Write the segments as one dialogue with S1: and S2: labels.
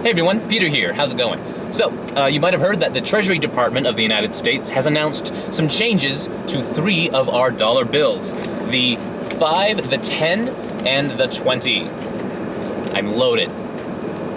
S1: Hey everyone, Peter here. How's it going? So, you might have heard that the Treasury Department of the United States has announced some changes to 3 of our dollar bills. The 5, the 10, and the 20. I'm loaded.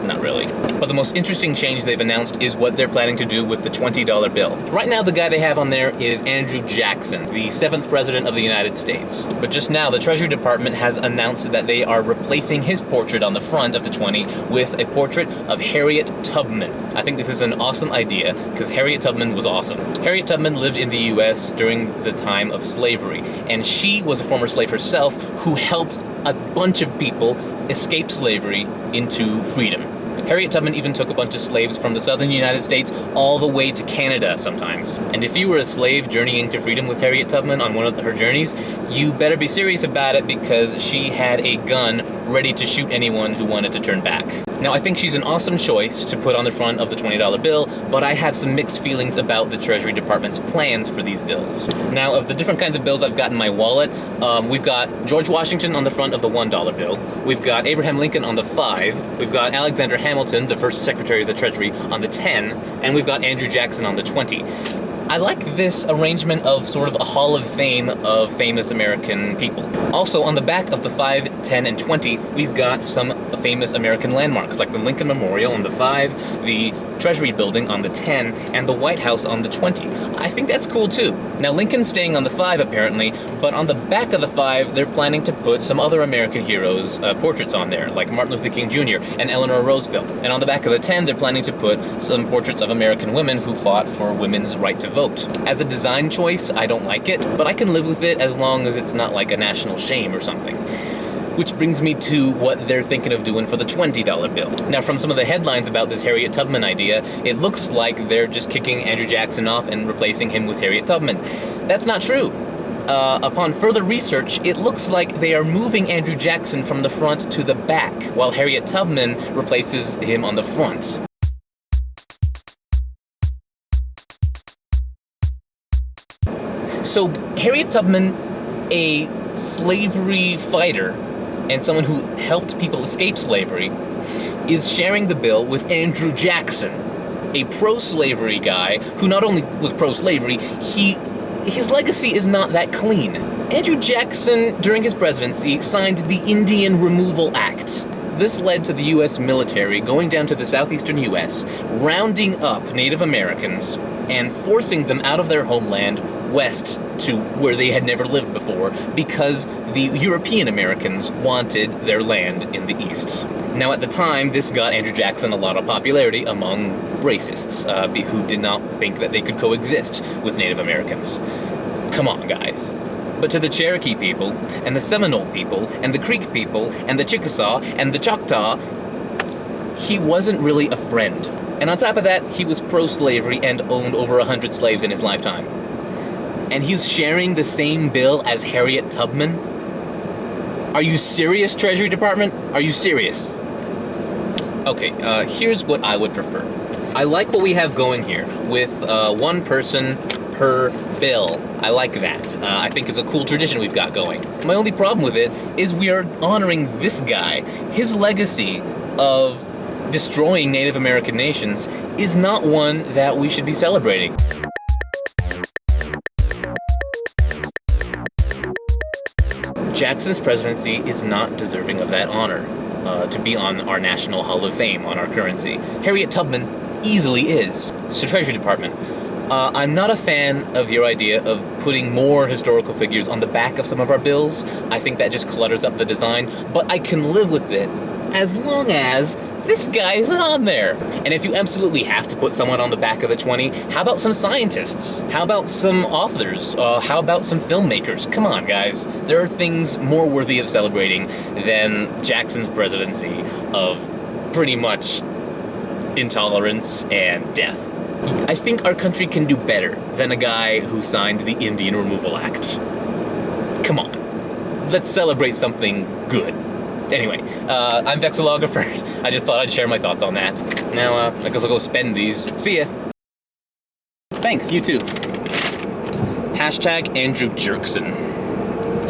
S1: Not really. But the most interesting change they've announced is what they're planning to do with the $20 bill. Right now, the guy they have on there is Andrew Jackson, the 7th President of the United States. But just now, the Treasury Department has announced that they are replacing his portrait on the front of the 20 with a portrait of Harriet Tubman. I think this is an awesome idea, because Harriet Tubman was awesome. Harriet Tubman lived in the US during the time of slavery, and she was a former slave herself who helped a bunch of people escape slavery into freedom. Harriet Tubman even took a bunch of slaves from the southern United States all the way to Canada sometimes. And if you were a slave journeying to freedom with Harriet Tubman on one of her journeys, you better be serious about it because she had a gun ready to shoot anyone who wanted to turn back. Now, I think she's an awesome choice to put on the front of the $20 bill, but I have some mixed feelings about the Treasury Department's plans for these bills. Now, of the different kinds of bills I've got in my wallet, we've got George Washington on the front of the $1 bill, we've got Abraham Lincoln on the 5, we've got Alexander Hamilton, the first Secretary of the Treasury, on the 10, and we've got Andrew Jackson on the 20. I like this arrangement of sort of a hall of fame of famous American people. Also, on the back of the 5, 10, and 20, we've got some famous American landmarks, like the Lincoln Memorial on the 5, the Treasury Building on the 10, and the White House on the 20. I think that's cool too. Now, Lincoln's staying on the 5 apparently, but on the back of the 5, they're planning to put some other American heroes' portraits on there, like Martin Luther King Jr. and Eleanor Roosevelt. And on the back of the 10, they're planning to put some portraits of American women who fought for women's right to vote. As a design choice, I don't like it, but I can live with it as long as it's not like a national shame or something. Which brings me to what they're thinking of doing for the $20 bill. Now, from some of the headlines about this Harriet Tubman idea, it looks like they're just kicking Andrew Jackson off and replacing him with Harriet Tubman. That's not true. Upon further research, it looks like they are moving Andrew Jackson from the front to the back, while Harriet Tubman replaces him on the front. So, Harriet Tubman, a slavery fighter, and someone who helped people escape slavery, is sharing the bill with Andrew Jackson, a pro-slavery guy who not only was pro-slavery, his legacy is not that clean. Andrew Jackson, during his presidency, signed the Indian Removal Act. This led to the US military going down to the southeastern US, rounding up Native Americans, and forcing them out of their homeland west to where they had never lived before because the European Americans wanted their land in the east. Now, at the time, this got Andrew Jackson a lot of popularity among racists who did not think that they could coexist with Native Americans. Come on, guys. But to the Cherokee people, and the Seminole people, and the Creek people, and the Chickasaw, and the Choctaw, he wasn't really a friend. And on top of that, he was pro-slavery and owned over 100 slaves in his lifetime. And he's sharing the same bill as Harriet Tubman? Are you serious, Treasury Department? Are you serious? Okay, here's what I would prefer. I like what we have going here, with one person per bill. I like that. I think it's a cool tradition we've got going. My only problem with it is we are honoring this guy. His legacy of destroying Native American nations is not one that we should be celebrating. Jackson's presidency is not deserving of that honor, to be on our National Hall of Fame, on our currency. Harriet Tubman easily is. So, Treasury Department, I'm not a fan of your idea of putting more historical figures on the back of some of our bills. I think that just clutters up the design, but I can live with it as long as this guy isn't on there. And if you absolutely have to put someone on the back of the 20, how about some scientists? How about some authors? How about some filmmakers? Come on, guys. There are things more worthy of celebrating than Jackson's presidency of pretty much intolerance and death. I think our country can do better than a guy who signed the Indian Removal Act. Come on. Let's celebrate something good. Anyway, I'm Vexillographer. I just thought I'd share my thoughts on that. Now, I guess I'll go spend these. See ya. Thanks, you too. # Andrew Jerkson.